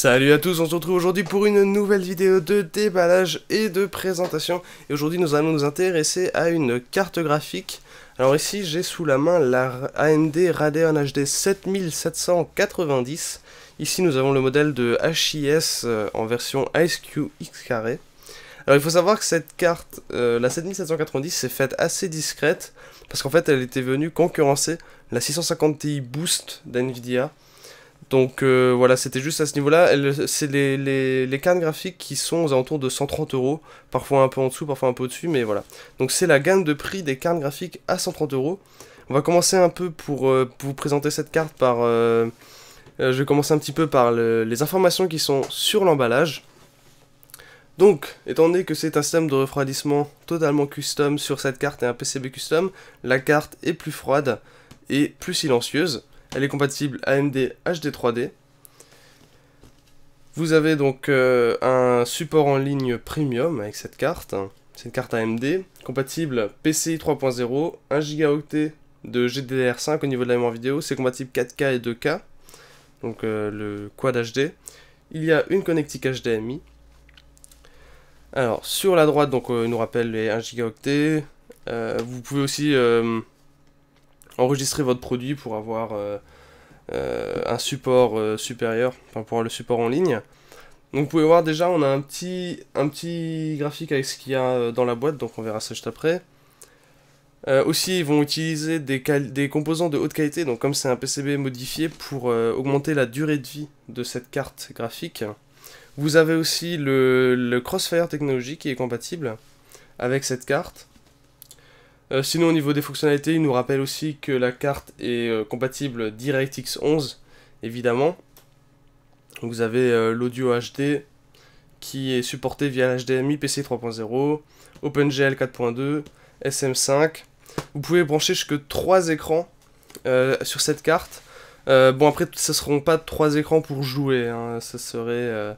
Salut à tous, on se retrouve aujourd'hui pour une nouvelle vidéo de déballage et de présentation. Et aujourd'hui nous allons nous intéresser à une carte graphique. Alors ici j'ai sous la main la AMD Radeon HD 7790. Ici nous avons le modèle de HIS en version IceQ X carré. Alors il faut savoir que cette carte, la 7790, s'est faite assez discrète. Parce qu'en fait elle était venue concurrencer la 650 Ti Boost d'NVIDIA. Donc voilà, c'était juste à ce niveau-là. C'est les cartes graphiques qui sont aux alentours de 130 €, parfois un peu en dessous, parfois un peu au-dessus, mais voilà. Donc c'est la gamme de prix des cartes graphiques à 130 €. On va commencer un peu pour vous présenter cette carte par... je vais commencer un petit peu par les informations qui sont sur l'emballage. Donc, étant donné que c'est un système de refroidissement totalement custom sur cette carte et un PCB custom, la carte est plus froide et plus silencieuse. Elle est compatible AMD HD 3D. Vous avez donc un support en ligne premium avec cette carte. C'est une carte AMD, compatible PCI 3.0, 1 Go de GDDR5 au niveau de la mémoire vidéo. C'est compatible 4K et 2K, donc le Quad HD. Il y a une connectique HDMI. Alors, sur la droite, donc, il nous rappelle les 1 Go. Vous pouvez aussi... enregistrer votre produit pour avoir un support supérieur, enfin pour avoir le support en ligne. Donc vous pouvez voir déjà on a un petit graphique avec ce qu'il y a dans la boîte, donc on verra ça juste après. Aussi ils vont utiliser des composants de haute qualité, donc comme c'est un PCB modifié pour augmenter la durée de vie de cette carte graphique. Vous avez aussi le Crossfire Technology qui est compatible avec cette carte. Sinon au niveau des fonctionnalités, il nous rappelle aussi que la carte est compatible DirectX 11, évidemment. Vous avez l'audio HD qui est supporté via HDMI, PCI 3.0, OpenGL 4.2, SM5. Vous pouvez brancher jusque 3 écrans sur cette carte. Bon après, ce ne seront pas 3 écrans pour jouer, hein. Ça serait...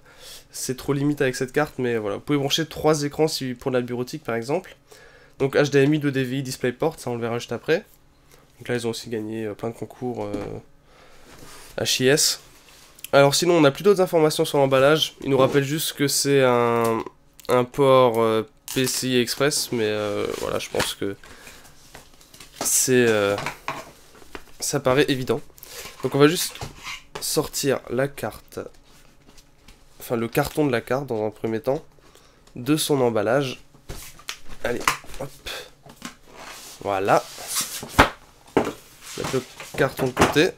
c'est trop limite avec cette carte, mais voilà. Vous pouvez brancher 3 écrans pour la bureautique par exemple. Donc HDMI, 2 DVI, DisplayPort, ça on le verra juste après. Donc là ils ont aussi gagné plein de concours HIS. Alors sinon on n'a plus d'autres informations sur l'emballage. Il nous rappelle juste que c'est un port PCI Express, mais voilà, je pense que c'est ça paraît évident. Donc on va juste sortir la carte, enfin le carton de la carte dans un premier temps, de son emballage. Allez, hop. Voilà. Mettre le carton de côté.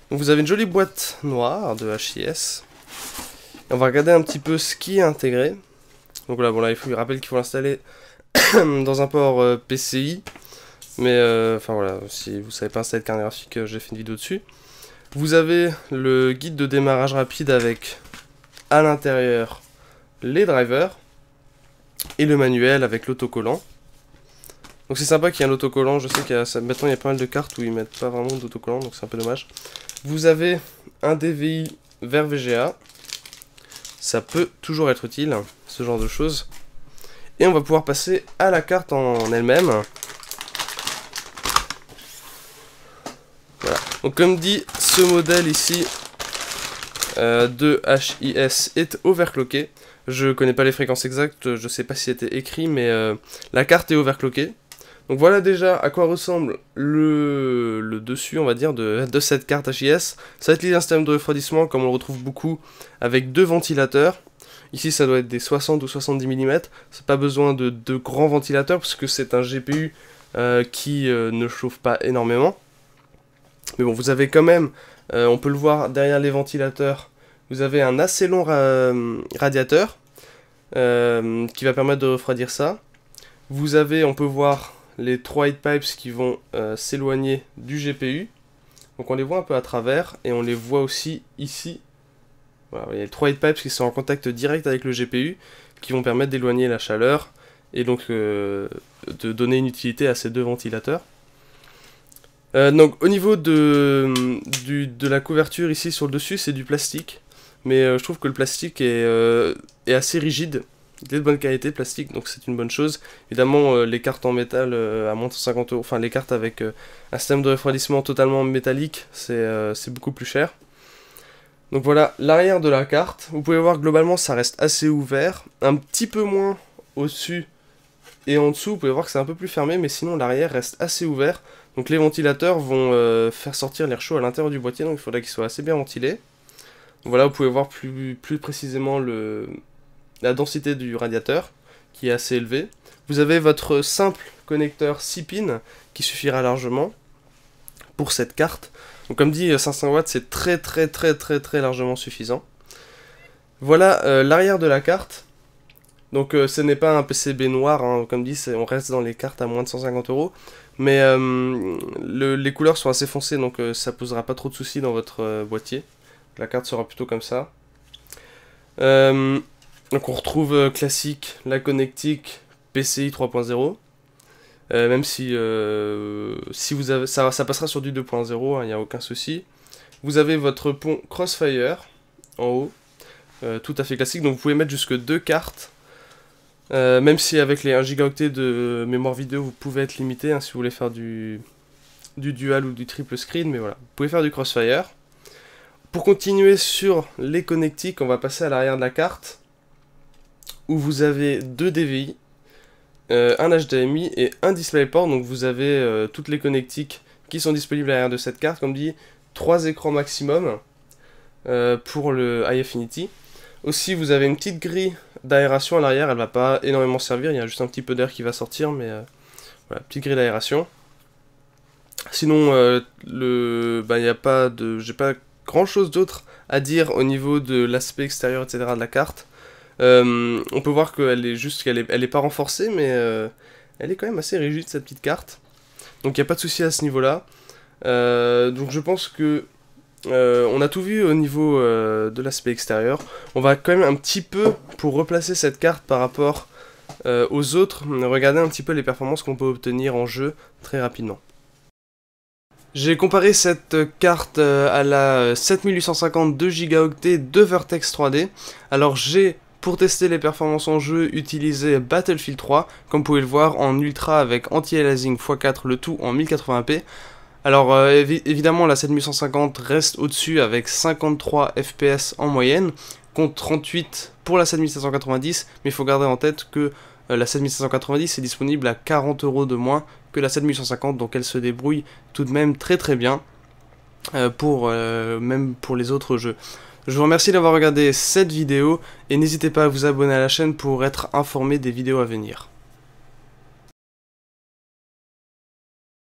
Donc vous avez une jolie boîte noire de HIS. Et on va regarder un petit peu ce qui est intégré. Donc là, bon là, il rappelle qu'il faut l'installer dans un port PCI. Mais enfin voilà, si vous savez pas installer de carte graphique, j'ai fait une vidéo dessus. Vous avez le guide de démarrage rapide avec à l'intérieur les drivers. Et le manuel avec l'autocollant. Donc c'est sympa qu'il y ait un autocollant. Je sais qu'il y a maintenant il y a pas mal de cartes où ils mettent pas vraiment d'autocollant, donc c'est un peu dommage. Vous avez un DVI vers VGA. Ça peut toujours être utile, ce genre de choses. Et on va pouvoir passer à la carte en elle-même. Voilà. Donc comme dit, ce modèle ici de HIS est overclocké. Je connais pas les fréquences exactes, je sais pas si c'était écrit, mais la carte est overclockée. Donc voilà déjà à quoi ressemble le dessus, on va dire, de cette carte HIS. Ça va être un système de refroidissement, comme on le retrouve beaucoup, avec 2 ventilateurs. Ici ça doit être des 60 ou 70 mm. C'est pas besoin de grands ventilateurs, parce que c'est un GPU qui ne chauffe pas énormément. Mais bon, vous avez quand même, on peut le voir derrière les ventilateurs, vous avez un assez long radiateur qui va permettre de refroidir ça. Vous avez, on peut voir les 3 heat pipes qui vont s'éloigner du GPU. Donc on les voit un peu à travers et on les voit aussi ici. Voilà, il y a les 3 heat pipes qui sont en contact direct avec le GPU qui vont permettre d'éloigner la chaleur et donc de donner une utilité à ces 2 ventilateurs. Donc au niveau de la couverture ici sur le dessus, c'est du plastique. Mais je trouve que le plastique est assez rigide. Il est de bonne qualité, le plastique, donc c'est une bonne chose. Évidemment, les cartes en métal à moins de 150 €, enfin les cartes avec un système de refroidissement totalement métallique, c'est beaucoup plus cher. Donc voilà, l'arrière de la carte. Vous pouvez voir globalement ça reste assez ouvert. Un petit peu moins au-dessus et en dessous. Vous pouvez voir que c'est un peu plus fermé, mais sinon l'arrière reste assez ouvert. Donc les ventilateurs vont faire sortir l'air chaud à l'intérieur du boîtier, donc il faudra qu'il soit assez bien ventilé. Donc voilà, vous pouvez voir plus précisément la densité du radiateur, qui est assez élevée. Vous avez votre simple connecteur 6 pins, qui suffira largement pour cette carte. Donc comme dit, 500 watts, c'est très largement suffisant. Voilà l'arrière de la carte. Donc ce n'est pas un PCB noir, hein, comme dit, on reste dans les cartes à moins de 150 €. Mais les couleurs sont assez foncées, donc ça posera pas trop de soucis dans votre boîtier. La carte sera plutôt comme ça. Donc on retrouve classique, la connectique PCI 3.0. Même si vous avez, ça passera sur du 2.0, il n'y a aucun souci. Vous avez votre pont Crossfire en haut, tout à fait classique, donc vous pouvez mettre jusque 2 cartes. Même si avec les 1 Go de mémoire vidéo vous pouvez être limité, hein, si vous voulez faire du dual ou du triple screen, mais voilà, vous pouvez faire du Crossfire. Pour continuer sur les connectiques, on va passer à l'arrière de la carte, où vous avez 2 DVI, un HDMI et un DisplayPort, donc vous avez toutes les connectiques qui sont disponibles à l'arrière de cette carte, comme dit, 3 écrans maximum pour le High Affinity. Aussi vous avez une petite grille d'aération à l'arrière, elle va pas énormément servir, il y a juste un petit peu d'air qui va sortir, mais voilà, petite grille d'aération. Sinon y a pas de, j'ai pas grand chose d'autre à dire au niveau de l'aspect extérieur, etc. de la carte. On peut voir qu'elle est juste, elle est pas renforcée, mais elle est quand même assez rigide cette petite carte. Donc il n'y a pas de souci à ce niveau-là. Donc je pense que on a tout vu au niveau de l'aspect extérieur. On va quand même un petit peu, pour replacer cette carte par rapport aux autres, regarder un petit peu les performances qu'on peut obtenir en jeu très rapidement. J'ai comparé cette carte à la 7850 2 Go de Vertex 3D. Alors j'ai, pour tester les performances en jeu, utilisé Battlefield 3, comme vous pouvez le voir en ultra avec anti-aliasing x4, le tout en 1080p. Alors évidemment la 7150 reste au-dessus avec 53 FPS en moyenne, contre 38 pour la 7790, mais il faut garder en tête que la 7790 est disponible à 40 € de moins que la 7150, donc elle se débrouille tout de même très bien, même pour les autres jeux. Je vous remercie d'avoir regardé cette vidéo, et n'hésitez pas à vous abonner à la chaîne pour être informé des vidéos à venir.